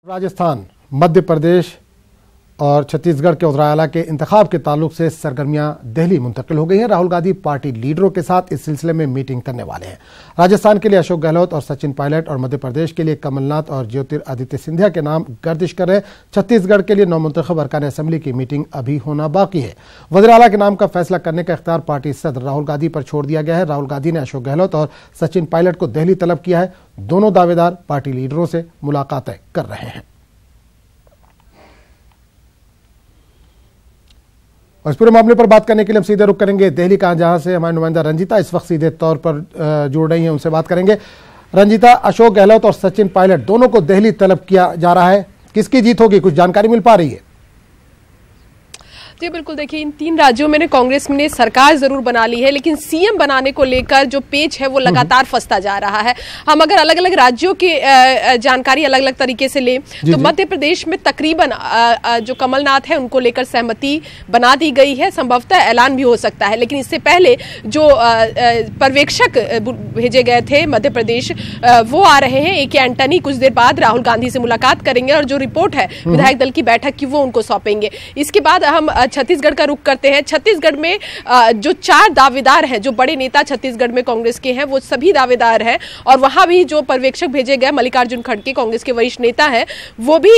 राजस्थान, मध्य प्रदेश और छत्तीसगढ़ के उतराला के इंतखाब के ताल्लुक से सरगर्मियां दिल्ली मुंतकिल हो गई हैं। राहुल गांधी पार्टी लीडरों के साथ इस सिलसिले में मीटिंग करने वाले हैं। राजस्थान के लिए अशोक गहलोत और सचिन पायलट और मध्य प्रदेश के लिए कमलनाथ और ज्योतिरादित्य सिंधिया के नाम गर्दिश कर रहे हैं। छत्तीसगढ़ के लिए नवमुंतखब अरकान असेंबली की मीटिंग अभी होना बाकी है। वज़ीर आला के नाम का फैसला करने का इख्तियार पार्टी सदर राहुल गांधी पर छोड़ दिया गया है। राहुल गांधी ने अशोक गहलोत और सचिन पायलट को दिल्ली तलब किया है। दोनों दावेदार पार्टी लीडरों से मुलाकातें कर रहे हैं। और इस पूरे मामले पर बात करने के लिए हम सीधे रुख करेंगे दिल्ली का, जहां से हमारे नुमाइंदा रंजीता इस वक्त सीधे तौर पर जुड़ रही हैं। उनसे बात करेंगे। रंजीता, अशोक गहलोत और सचिन पायलट दोनों को दिल्ली तलब किया जा रहा है, किसकी जीत होगी? कुछ जानकारी मिल पा रही है? जी बिल्कुल, देखिए इन तीन राज्यों में कांग्रेस ने सरकार जरूर बना ली है, लेकिन सीएम बनाने को लेकर जो पेच है वो लगातार फंसता जा रहा है। हम अगर अलग अलग राज्यों की जानकारी अलग अलग तरीके से लें तो मध्य प्रदेश में तकरीबन जो कमलनाथ है उनको लेकर सहमति बना दी गई है। संभवतः ऐलान भी हो सकता है, लेकिन इससे पहले जो पर्यवेक्षक भेजे गए थे मध्य प्रदेश, वो आ रहे हैं। ए के एंटनी कुछ देर बाद राहुल गांधी से मुलाकात करेंगे और जो रिपोर्ट है विधायक दल की बैठक की वो उनको सौंपेंगे। इसके बाद हम छत्तीसगढ़ का रुख करते हैं। छत्तीसगढ़ में जो चार दावेदार हैं, जो बड़े नेता छत्तीसगढ़ में कांग्रेस के हैं, वो सभी दावेदार हैं। और वहां भी जो पर्यवेक्षक भेजे गए मल्लिकार्जुन खड़गे, कांग्रेस के वरिष्ठ नेता हैं, वो भी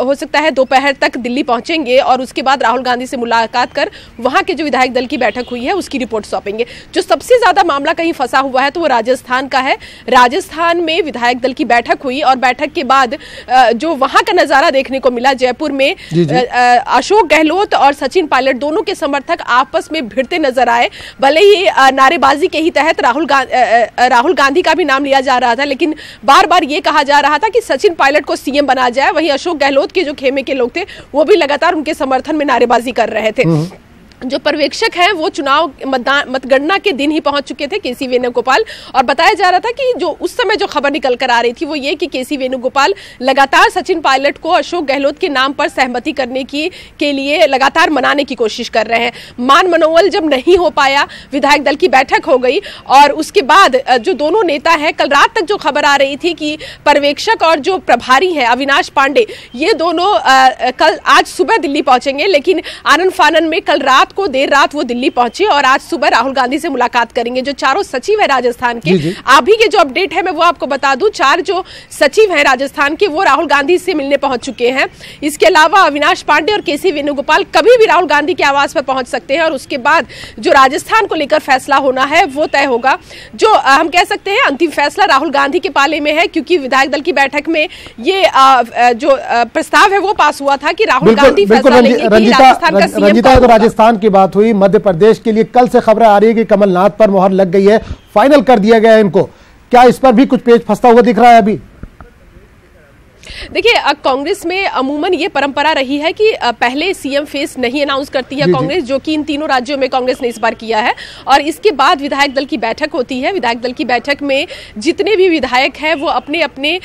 हो सकता है दोपहर तक दिल्ली पहुंचेंगे और उसके बाद राहुल गांधी से मुलाकात कर वहां के जो विधायक दल की बैठक हुई है उसकी रिपोर्ट सौंपेंगे। जो सबसे ज्यादा मामला कहीं फंसा हुआ है तो वो राजस्थान का है। राजस्थान में विधायक दल की बैठक हुई और बैठक के बाद जो वहां का नजारा देखने को मिला, जयपुर में अशोक गहलोत और सचिन पायलट दोनों के समर्थक आपस में भिड़ते नजर आए। भले ही नारेबाजी के ही तहत राहुल गांधी का भी नाम लिया जा रहा था, लेकिन बार बार ये कहा जा रहा था कि सचिन पायलट को सीएम बना जाए। वहीं अशोक गहलोत के जो खेमे के लोग थे वो भी लगातार उनके समर्थन में नारेबाजी कर रहे थे। जो पर्यवेक्षक हैं वो चुनाव मतगणना के दिन ही पहुंच चुके थे, केसी वेणुगोपाल, और बताया जा रहा था कि जो उस समय जो खबर निकल कर आ रही थी वो ये कि केसी वेणुगोपाल लगातार सचिन पायलट को अशोक गहलोत के नाम पर सहमति करने के लिए लगातार मनाने की कोशिश कर रहे हैं। मान मनोबल जब नहीं हो पाया, विधायक दल की बैठक हो गई और उसके बाद जो दोनों नेता हैं, कल रात तक जो खबर आ रही थी कि पर्यवेक्षक और जो प्रभारी है अविनाश पांडे, ये दोनों आज सुबह दिल्ली पहुंचेंगे, लेकिन आनन फानन में कल रात को देर रात वो दिल्ली पहुंचे और आज सुबह राहुल गांधी से मुलाकात करेंगे। जो चारों सचिव है राजस्थान के, अभी के जो अपडेट है मैं वो आपको बता दूं, चार जो सचिव हैं राजस्थान के वो राहुल गांधी से मिलने पहुंच चुके हैं। इसके अलावा अविनाश पांडे और केसी वेणुगोपाल कभी भी राहुल गांधी के आवास पर पहुंच सकते हैं और उसके बाद जो राजस्थान को लेकर फैसला होना है वो तय होगा। जो हम कह सकते हैं अंतिम फैसला राहुल गांधी के पाले में है, क्योंकि विधायक दल की बैठक में ये जो प्रस्ताव है वो पास हुआ था कि राहुल गांधी फैसला लेंगे कि राजस्थान का सीएम कौन होगा। राजस्थान की बात हुई, मध्य प्रदेश के लिए कल से खबरें आ रही है कि कमलनाथ पर मोहर लग गई है, फाइनल कर दिया गया है इनको। क्या इस पर भी कुछ पेच फंसता हुआ दिख रहा है अभी? देखिए, कांग्रेस में अमूमन ये परंपरा रही है कि पहले सीएम फेस नहीं अनाउंस करती है कांग्रेस, जो कि इन तीनों राज्यों में कांग्रेस ने इस बार किया है। और इसके बाद विधायक दल की बैठक होती है। विधायक दल की बैठक में जितने भी विधायक हैं वो अपने अपने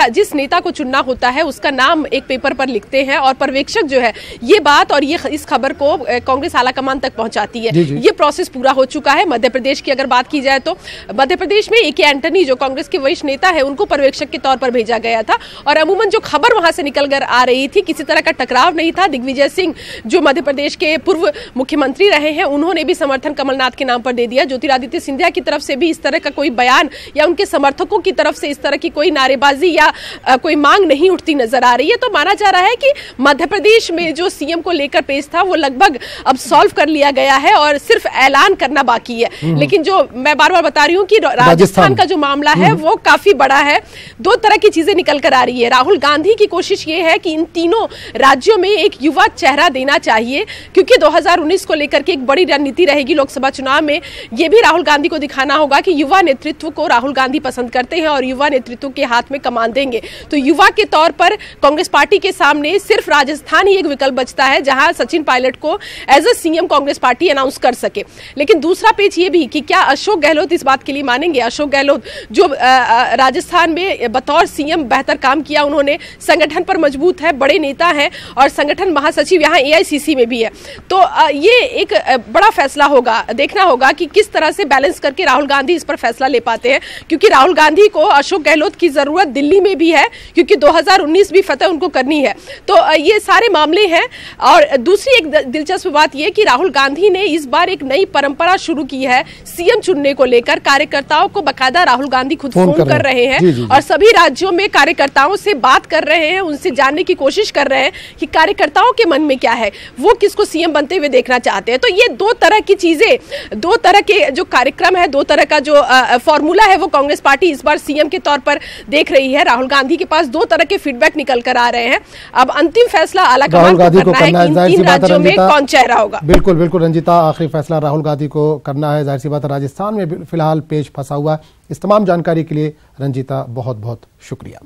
जिस नेता को चुनना होता है उसका नाम एक पेपर पर लिखते हैं और पर्यवेक्षक जो है ये बात और इस खबर को कांग्रेस आलाकमान तक पहुंचाती है। ये प्रोसेस पूरा हो चुका है। मध्य प्रदेश की अगर बात की जाए तो मध्य प्रदेश में ए के एंटनी जो कांग्रेस के वरिष्ठ नेता है उनको पर्यवेक्षक के तौर पर भेजा गया था और अमूमन जो खबर वहां से निकल कर आ रही थी, किसी तरह का टकराव नहीं था। दिग्विजय सिंह जो मध्य प्रदेश के पूर्व मुख्यमंत्री रहे हैं, उन्होंने भी समर्थन कमलनाथ के नाम पर दे दिया। ज्योतिरादित्य सिंधिया की तरफ से भी इस तरह का कोई बयान या उनके समर्थकों की तरफ से इस तरह की कोई नारेबाजी या कोई मांग नहीं उठती नजर आ रही है। तो माना जा रहा है कि मध्य प्रदेश में जो सीएम को लेकर पेच था वो लगभग अब सॉल्व कर लिया गया है और सिर्फ ऐलान करना बाकी है। लेकिन जो मैं बार बार बता रही हूँ कि राजस्थान का जो मामला है वो काफी बड़ा है। दो तरह की चीजें निकल कर आ रही है। राहुल गांधी की कोशिश ये है कि इन तीनों राज्यों में एक युवा चेहरा देना चाहिए, क्योंकि 2019 को लेकर के एक बड़ी रणनीति रहेगी लोकसभा चुनाव में। ये भी राहुल गांधी को दिखाना होगा कि युवा नेतृत्व को राहुल गांधी पसंद करते हैं और युवा नेतृत्व के हाथ में कमान देंगे। तो युवा के तौर पर कांग्रेस पार्टी के सामने सिर्फ राजस्थान ही एक विकल्प बचता है जहां सचिन पायलट को as a CM Congress party announce कर सके। लेकिन दूसरा पेच ये भी कि क्या अशोक गहलोत इस बात के लिए मानेंगे? अशोक गहलोत जो राजस्थान में बतौर सीएम बेहतर काम किया उन्होंने, संगठन पर मजबूत है, बड़े नेता हैं और संगठन महासचिव यहाँ एआईसीसी में भी है। तो ये एक बड़ा फैसला होगा, देखना होगा कि किस तरह से बैलेंस करके राहुल गांधी इस पर फैसला ले पाते हैं, क्योंकि राहुल गांधी को अशोक गहलोत की जरूरत दिल्ली में भी है, क्योंकि 2019 भी फतह उनको करनी है। तो ये सारे मामले हैं। और दूसरी एक दिलचस्प बात यह कि राहुल गांधी ने इस बार एक नई परंपरा शुरू की है सीएम चुनने को लेकर। कार्यकर्ताओं को बकायदा राहुल गांधी खुद फोन कर रहे हैं जी। और सभी राज्यों में कार्यकर्ताओं से बात कर रहे हैं, उनसे जानने की कोशिश कर रहे हैं कि कार्यकर्ताओं के मन में क्या है, वो किसको सीएम बनते हुए देखना चाहते हैं। तो ये दो तरह की चीजें, दो तरह के जो कार्यक्रम है, दो तरह का जो फॉर्मूला है, वो कांग्रेस पार्टी इस बार सीएम के तौर पर देख रही है। राहुल गांधी के पास दो तरह के फीडबैक निकल कर आ रहे हैं। अब अंतिम फैसला आलाकमान को करना है कि इन तीन राज्यों में कौन चेहरा होगा। बिल्कुल बिल्कुल रंजीता, आखिरी फैसला राहुल गांधी को करना है। जाहिर सी बात है राजस्थान में फिलहाल पेच फंसा हुआ है। इस तमाम जानकारी के लिए रंजीता बहुत बहुत शुक्रिया।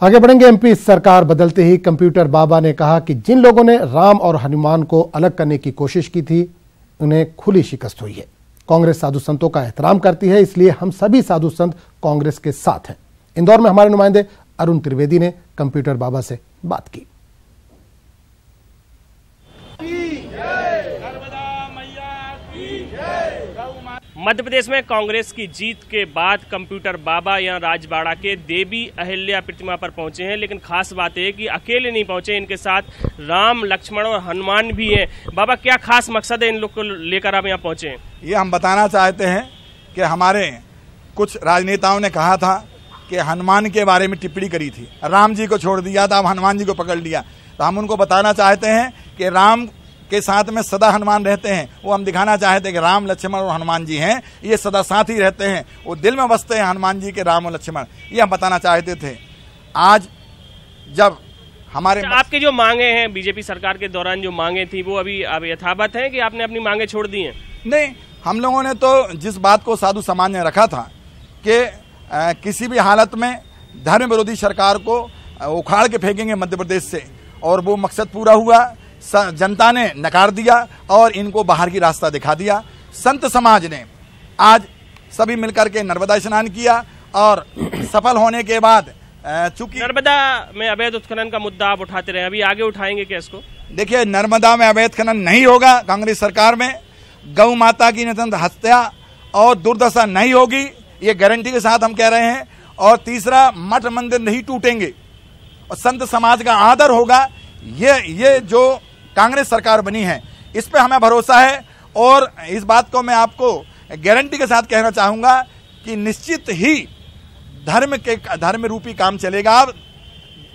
आगे बढ़ेंगे। एमपी सरकार बदलते ही कंप्यूटर बाबा ने कहा कि जिन लोगों ने राम और हनुमान को अलग करने की कोशिश की थी उन्हें खुली शिकस्त हुई है। कांग्रेस साधु संतों का एहतराम करती है, इसलिए हम सभी साधु संत कांग्रेस के साथ हैं। इंदौर में हमारे नुमाइंदे अरुण त्रिवेदी ने कंप्यूटर बाबा से बात की। मध्य प्रदेश में कांग्रेस की जीत के बाद कंप्यूटर बाबा यहाँ राजबाड़ा के देवी अहिल्या प्रतिमा पर पहुंचे हैं, लेकिन खास बात है कि अकेले नहीं पहुंचे, इनके साथ राम, लक्ष्मण और हनुमान भी हैं। बाबा, क्या खास मकसद है इन लोग को लेकर आप यहाँ पहुंचे हैं? ये हम बताना चाहते हैं कि हमारे कुछ राजनेताओं ने कहा था कि हनुमान के बारे में टिप्पणी करी थी, राम जी को छोड़ दिया था, अब हनुमान जी को पकड़ लिया। तो हम उनको बताना चाहते हैं कि राम के साथ में सदा हनुमान रहते हैं। वो हम दिखाना चाहते हैं कि राम, लक्ष्मण और हनुमान जी हैं, ये सदा साथ ही रहते हैं, वो दिल में बसते हैं हनुमान जी के, राम और लक्ष्मण। ये हम बताना चाहते थे। आज जब हमारे आपकी जो मांगे हैं बीजेपी सरकार के दौरान जो मांगे थी वो अभी यथावत है कि आपने अपनी मांगे छोड़ दी हैं? नहीं, हम लोगों ने तो जिस बात को साधु समाज ने रखा था कि किसी भी हालत में धर्म विरोधी सरकार को उखाड़ के फेंकेंगे मध्य प्रदेश से, और वो मकसद पूरा हुआ। जनता ने नकार दिया और इनको बाहर की रास्ता दिखा दिया। संत समाज ने आज सभी मिलकर के नर्मदा स्नान किया और सफल होने के बाद चूंकि नर्मदा में अवैध उत्खनन का मुद्दा आप उठाते रहे, अभी आगे उठाएंगे क्या इसको? देखिए, नर्मदा में अवैध खनन नहीं होगा। कांग्रेस सरकार में गौ माता की निरंतर हत्या और दुर्दशा नहीं होगी, ये गारंटी के साथ हम कह रहे हैं। और तीसरा, मठ मंदिर नहीं टूटेंगे और संत समाज का आदर होगा। ये जो कांग्रेस सरकार बनी है इस पे हमें भरोसा है। और इस बात को मैं आपको गारंटी के साथ कहना चाहूंगा कि निश्चित ही धर्म रूपी काम चलेगा।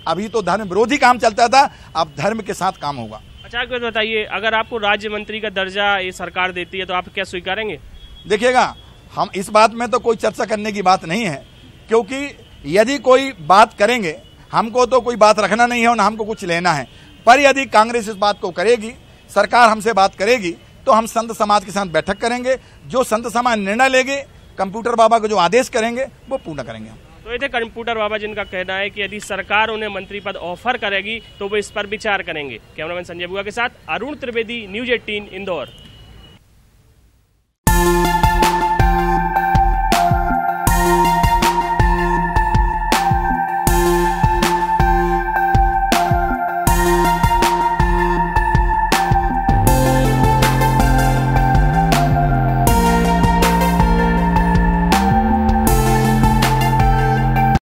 अभी तो धर्म विरोधी काम चलता था, अब धर्म के साथ काम होगा। अच्छा, एक बात बताइए, अगर आपको राज्य मंत्री का दर्जा ये सरकार देती है तो आप क्या स्वीकारेंगे? देखिएगा, हम इस बात में तो कोई चर्चा करने की बात नहीं है, क्योंकि यदि कोई बात करेंगे, हमको तो कोई बात रखना नहीं है और हमको कुछ लेना है। पर यदि कांग्रेस इस बात को करेगी, सरकार हमसे बात करेगी, तो हम संत समाज के साथ बैठक करेंगे। जो संत समाज निर्णय लेंगे, कंप्यूटर बाबा को जो आदेश करेंगे वो पूर्ण करेंगे। तो ये थे कंप्यूटर बाबा, जिनका कहना है कि यदि सरकार उन्हें मंत्री पद ऑफर करेगी तो वो इस पर विचार करेंगे। कैमरामैन संजय बुआ के साथ अरुण त्रिवेदी, न्यूज़ 18 इंदौर।